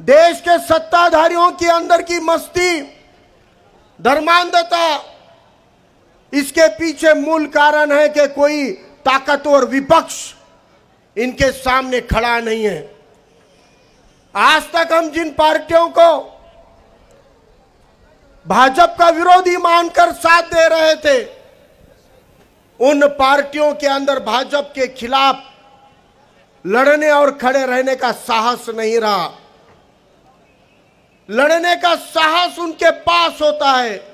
देश के सत्ताधारियों के अंदर की मस्ती, धर्मांधता, इसके पीछे मूल कारण है कि कोई ताकतवर विपक्ष इनके सामने खड़ा नहीं है। आज तक हम जिन पार्टियों को भाजपा का विरोधी मानकर साथ दे रहे थे, उन पार्टियों के अंदर भाजपा के खिलाफ लड़ने और खड़े रहने का साहस नहीं रहा। लड़ने का साहस उनके पास होता है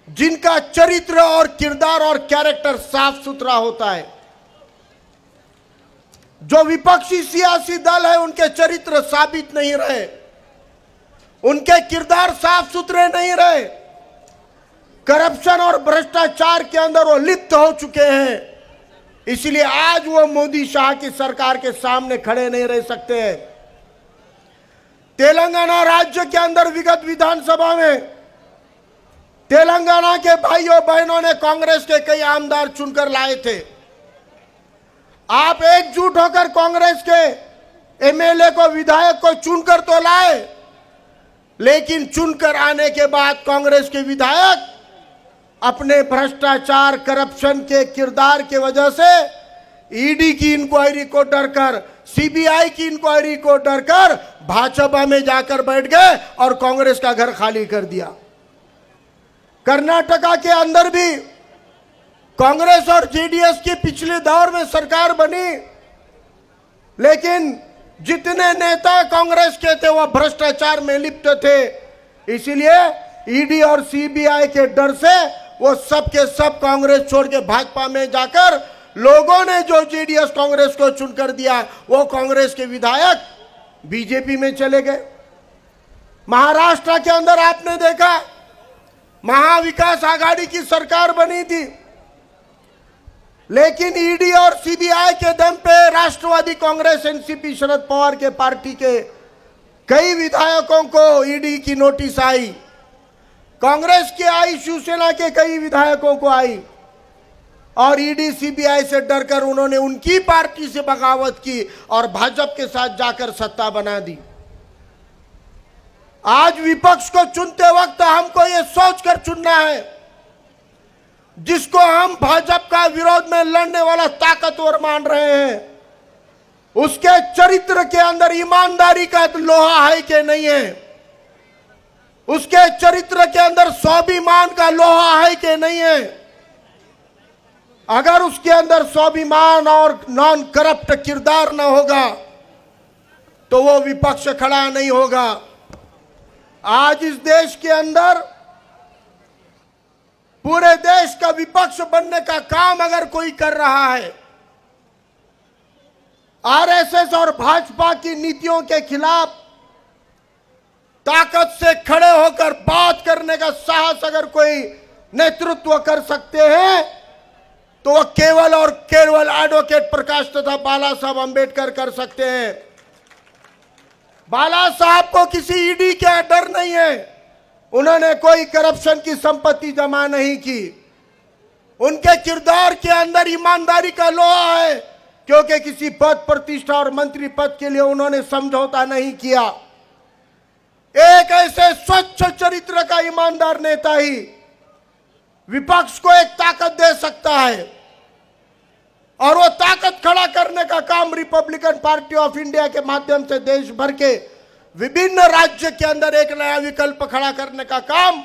जिनका चरित्र और किरदार और कैरेक्टर साफ सुथरा होता है। जो विपक्षी सियासी दल है, उनके चरित्र साबित नहीं रहे, उनके किरदार साफ सुथरे नहीं रहे, करप्शन और भ्रष्टाचार के अंदर वो लिप्त हो चुके हैं। इसलिए आज वो मोदी शाह की सरकार के सामने खड़े नहीं रह सकते हैं। तेलंगाना राज्य के अंदर विगत विधानसभा में तेलंगाना के भाइयों बहनों ने कांग्रेस के कई आमदार चुनकर लाए थे। आप एकजुट होकर कांग्रेस के एमएलए को, विधायक को चुनकर तो लाए, लेकिन चुनकर आने के बाद कांग्रेस के विधायक अपने भ्रष्टाचार, करप्शन के किरदार के वजह से ईडी की इंक्वायरी को डरकर, सीबीआई की इंक्वायरी को डरकर भाजपा में जाकर बैठ गए और कांग्रेस का घर खाली कर दिया। कर्नाटका के अंदर भी कांग्रेस और जेडीएस की पिछले दौर में सरकार बनी, लेकिन जितने नेता कांग्रेस के थे वह भ्रष्टाचार में लिप्त थे। इसीलिए ईडी और सीबीआई के डर से वो सब के सब कांग्रेस छोड़ के भाजपा में जाकर लोगों ने जो जेडीएस कांग्रेस को चुनकर दिया, वो कांग्रेस के विधायक बीजेपी में चले गए। महाराष्ट्र के अंदर आपने देखा महाविकास आघाड़ी की सरकार बनी थी, लेकिन ईडी और सीबीआई के दम पे राष्ट्रवादी कांग्रेस, एनसीपी, शरद पवार के पार्टी के कई विधायकों को ईडी की नोटिस आई, कांग्रेस के आई, शिवसेना के कई विधायकों को आई, और ईडी सीबीआई से डरकर उन्होंने उनकी पार्टी से बगावत की और भाजपा के साथ जाकर सत्ता बना दी। आज विपक्ष को चुनते वक्त हमको ये सोचकर चुनना है, जिसको हम भाजपा का विरोध में लड़ने वाला ताकतवर मान रहे हैं, उसके चरित्र के अंदर ईमानदारी का लोहा है कि नहीं है, उसके चरित्र के अंदर स्वाभिमान का लोहा है कि नहीं है। अगर उसके अंदर स्वाभिमान और नॉन करप्ट किरदार न होगा तो वो विपक्ष खड़ा नहीं होगा। आज इस देश के अंदर पूरे देश का विपक्ष बनने का काम अगर कोई कर रहा है, आरएसएस और भाजपा की नीतियों के खिलाफ ताकत से खड़े होकर बात करने का साहस अगर कोई नेतृत्व कर सकते हैं, तो वह केवल और केवल एडवोकेट प्रकाश तथा बाला साहब अंबेडकर कर सकते हैं। बाला साहब को किसी ईडी का डर नहीं है, उन्होंने कोई करप्शन की संपत्ति जमा नहीं की, उनके किरदार के अंदर ईमानदारी का लोहा है, क्योंकि किसी पद, प्रतिष्ठा और मंत्री पद के लिए उन्होंने समझौता नहीं किया। एक ऐसे स्वच्छ चरित्र का ईमानदार नेता ही विपक्ष को एक ताकत दे सकता है, और वो ताकत खड़ा करने का काम रिपब्लिकन पार्टी ऑफ इंडिया के माध्यम से देश भर के विभिन्न राज्य के अंदर एक नया विकल्प खड़ा करने का काम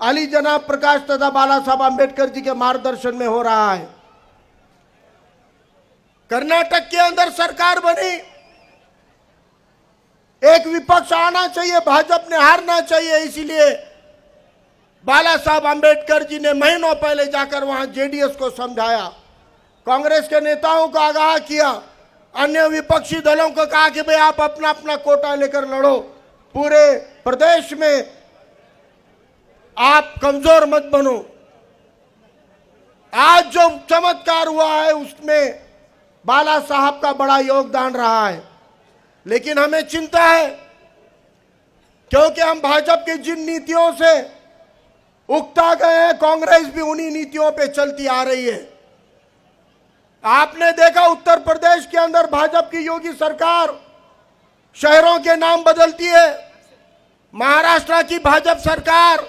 अली जनाब प्रकाश तथा बाला साहब अंबेडकर जी के मार्गदर्शन में हो रहा है। कर्नाटक के अंदर सरकार बनी, एक विपक्ष आना चाहिए, भाजपा ने हारना चाहिए, इसीलिए बाला साहब अंबेडकर जी ने महीनों पहले जाकर वहां जेडीएस को समझाया, कांग्रेस के नेताओं को आगाह किया, अन्य विपक्षी दलों को कहा कि भाई आप अपना अपना कोटा लेकर लड़ो, पूरे प्रदेश में आप कमजोर मत बनो। आज जो चमत्कार हुआ है उसमें बाला साहब का बड़ा योगदान रहा है, लेकिन हमें चिंता है क्योंकि हम भाजपा की जिन नीतियों से उकता गए हैं, कांग्रेस भी उन्हीं नीतियों पे चलती आ रही है। आपने देखा उत्तर प्रदेश के अंदर भाजपा की योगी सरकार शहरों के नाम बदलती है। महाराष्ट्र की भाजपा सरकार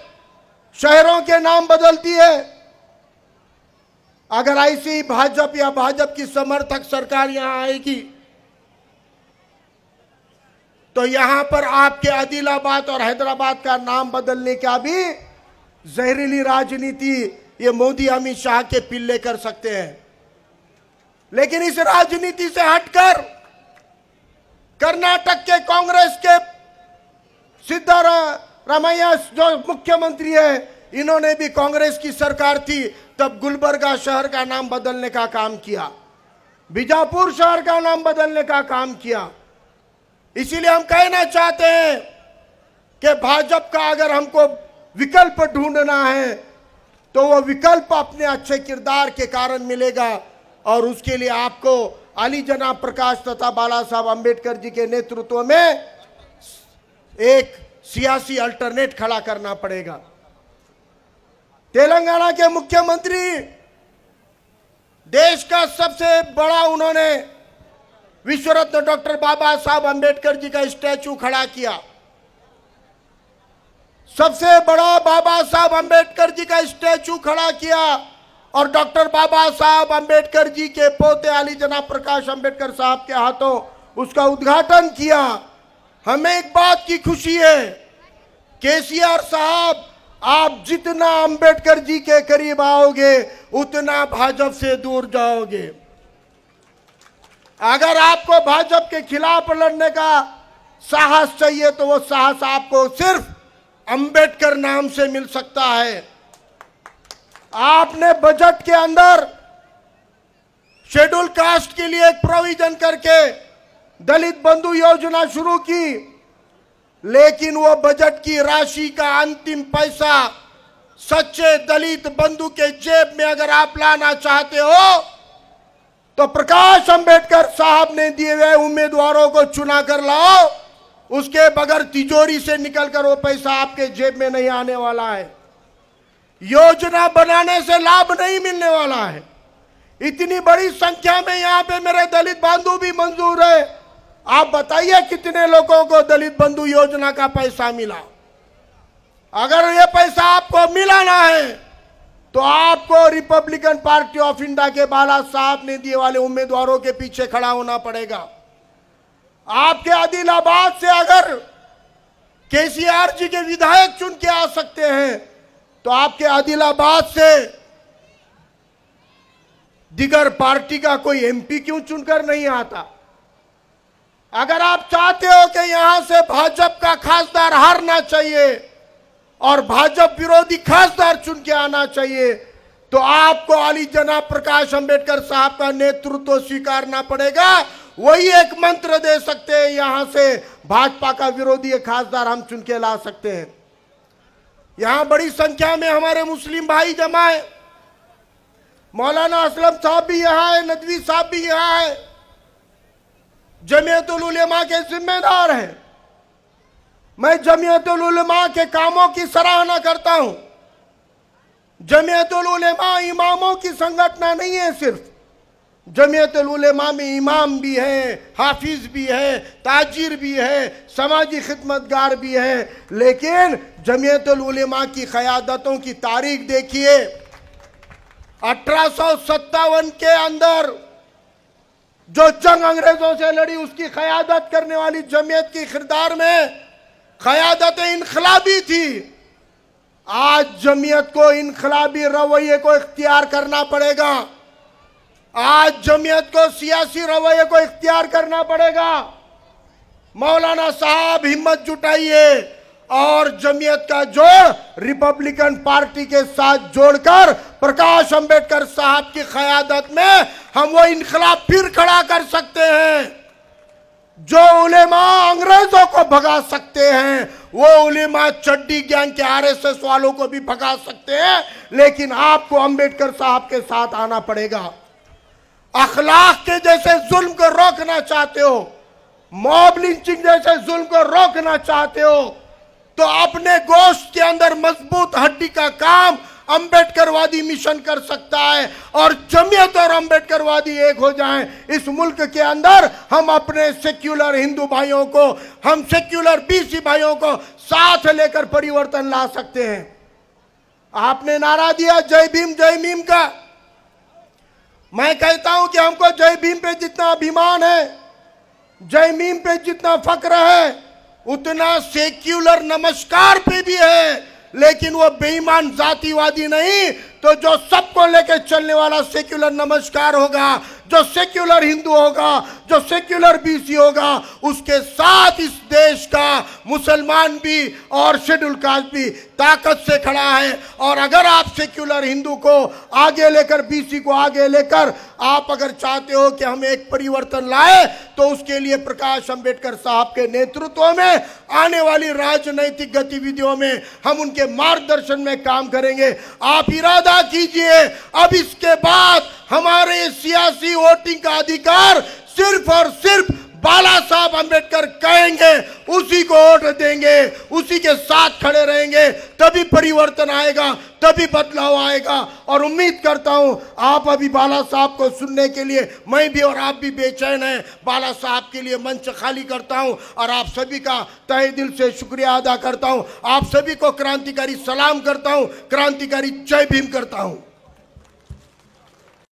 शहरों के नाम बदलती है। अगर ऐसी भाजपा या भाजपा की समर्थक सरकार यहां आएगी तो यहां पर आपके आदिलाबाद और हैदराबाद का नाम बदलने का भी जहरीली राजनीति ये मोदी अमित शाह के पिल्ले कर सकते हैं। लेकिन इस राजनीति से हटकर कर्नाटक के कांग्रेस के सिद्धारमैया जो मुख्यमंत्री है, इन्होंने भी कांग्रेस की सरकार थी तब गुलबर्गा शहर का नाम बदलने का काम किया, बीजापुर शहर का नाम बदलने का काम किया। इसीलिए हम कहना चाहते हैं कि भाजपा का अगर हमको विकल्प ढूंढना है तो वो विकल्प अपने अच्छे किरदार के कारण मिलेगा और उसके लिए आपको अली जनाब प्रकाश तथा बाला साहब अंबेडकर जी के नेतृत्व में एक सियासी अल्टरनेट खड़ा करना पड़ेगा। तेलंगाना के मुख्यमंत्री देश का सबसे बड़ा उन्होंने विश्व रत्न डॉक्टर बाबा साहब अंबेडकर जी का स्टैचू खड़ा किया। सबसे बड़ा बाबा साहब अंबेडकर जी का स्टैचू खड़ा किया और डॉक्टर बाबा साहब अंबेडकर जी के पोते अली जनाब प्रकाश अंबेडकर साहब के हाथों उसका उद्घाटन किया। हमें एक बात की खुशी है, केसीआर साहब, आप जितना अंबेडकर जी के करीब आओगे उतना भाजपा से दूर जाओगे। अगर आपको भाजपा के खिलाफ लड़ने का साहस चाहिए तो वो साहस आपको सिर्फ अंबेडकर नाम से मिल सकता है। आपने बजट के अंदर शेड्यूल कास्ट के लिए एक प्रोविजन करके दलित बंधु योजना शुरू की, लेकिन वो बजट की राशि का अंतिम पैसा सच्चे दलित बंधु के जेब में अगर आप लाना चाहते हो तो प्रकाश अंबेडकर साहब ने दिए हुए उम्मीदवारों को चुना कर लाओ, उसके बगैर तिजोरी से निकलकर वो पैसा आपके जेब में नहीं आने वाला है। योजना बनाने से लाभ नहीं मिलने वाला है। इतनी बड़ी संख्या में यहाँ पे मेरे दलित बंधु भी मंजूर है। आप बताइए कितने लोगों को दलित बंधु योजना का पैसा मिला। अगर ये पैसा आपको मिलाना है तो आपको रिपब्लिकन पार्टी ऑफ इंडिया के बाला साहब ने दिए वाले उम्मीदवारों के पीछे खड़ा होना पड़ेगा। आपके आदिलाबाद से अगर केसीआर जी के विधायक चुन के आ सकते हैं तो आपके आदिलाबाद से दिगर पार्टी का कोई एमपी क्यों चुनकर नहीं आता। अगर आप चाहते हो कि यहां से भाजपा का खासदार हारना चाहिए और भाजपा विरोधी खासदार चुन के आना चाहिए तो आपको अली जनाब प्रकाश अंबेडकर साहब का नेतृत्व स्वीकारना पड़ेगा। वही एक मंत्र दे सकते हैं, यहां से भाजपा का विरोधी खासदार हम चुन के ला सकते हैं। यहां बड़ी संख्या में हमारे मुस्लिम भाई जमा है। मौलाना असलम साहब भी यहां है, नदवी साहब भी यहां है, जमीयतुल उलेमा के जिम्मेदार हैं। मैं जमीयतुल उलेमा के कामों की सराहना करता हूं। जमीयतुल उलेमा इमामों की संगठन नहीं है, सिर्फ जमीयतुल उलेमा में इमाम भी है, हाफिज भी है, ताजिर भी है, समाजी खिदमतगार भी है। लेकिन जमीयतुल उलेमा की क़यादतों की तारीख देखिए। 1857 के अंदर जो जंग अंग्रेजों से लड़ी उसकी क़यादत करने वाली जमीयत की किरदार में क़यादत इनकलाबी थी। आज जमीयत को इनकलाबी रवैये को इख्तियार करना पड़ेगा। आज जमीयत को सियासी रवैये को इख्तियार करना पड़ेगा। मौलाना साहब हिम्मत जुटाइए और जमीयत का जोड़ रिपब्लिकन पार्टी के साथ जोड़कर प्रकाश अंबेडकर साहब की क़यादत में हम वो इनकलाब फिर खड़ा कर सकते हैं। जो उलेमा अंग्रेजों को भगा सकते हैं वो उलेमा चड्डी गैंग के आरएसएस वालों को भी भगा सकते हैं। लेकिन आपको अंबेडकर साहब के साथ आना पड़ेगा। अखलाक के जैसे जुल्म को रोकना चाहते हो, मॉब लिंचिंग जैसे जुल्म को रोकना चाहते हो तो अपने गोश्त के अंदर मजबूत हड्डी का काम अंबेडकरवादी मिशन कर सकता है और जमीयत और अंबेडकरवादी एक हो जाएं, इस मुल्क के अंदर हम अपने सेक्युलर हिंदू भाइयों को, हम सेक्युलर बीसी भाइयों को साथ लेकर परिवर्तन ला सकते हैं। आपने नारा दिया जय भीम का, मैं कहता हूं कि हमको जय भीम पे जितना अभिमान है, जय भीम पे जितना फक्र है, उतना सेक्युलर नमस्कार पे भी है, लेकिन वो बेईमान जातिवादी नहीं। तो जो सबको लेकर चलने वाला सेक्युलर नमस्कार होगा, जो सेक्युलर हिंदू होगा, जो सेक्युलर बीसी होगा, उसके साथ इस देश का मुसलमान भी और शेड्यूल कास्ट भी ताकत से खड़ा है। और अगर आप सेक्युलर हिंदू को आगे लेकर, बीसी को आगे लेकर आप अगर चाहते हो कि हम एक परिवर्तन लाए, तो उसके लिए प्रकाश अंबेडकर साहब के नेतृत्व में आने वाली राजनैतिक गतिविधियों में हम उनके मार्गदर्शन में काम करेंगे। आप इरादा कीजिए, अब इसके बाद हमारे सियासी वोटिंग का अधिकार सिर्फ और सिर्फ बाला साहब अंबेडकर कहेंगे, उसी को वोट देंगे, उसी के साथ खड़े रहेंगे, तभी परिवर्तन आएगा, तभी बदलाव आएगा। और उम्मीद करता हूं आप अभी बाला साहब को सुनने के लिए, मैं भी और आप भी बेचैन हैं। बाला साहब के लिए मंच खाली करता हूं और आप सभी का तहे दिल से शुक्रिया अदा करता हूं। आप सभी को क्रांतिकारी सलाम करता हूं, क्रांतिकारी जय भीम करता हूं।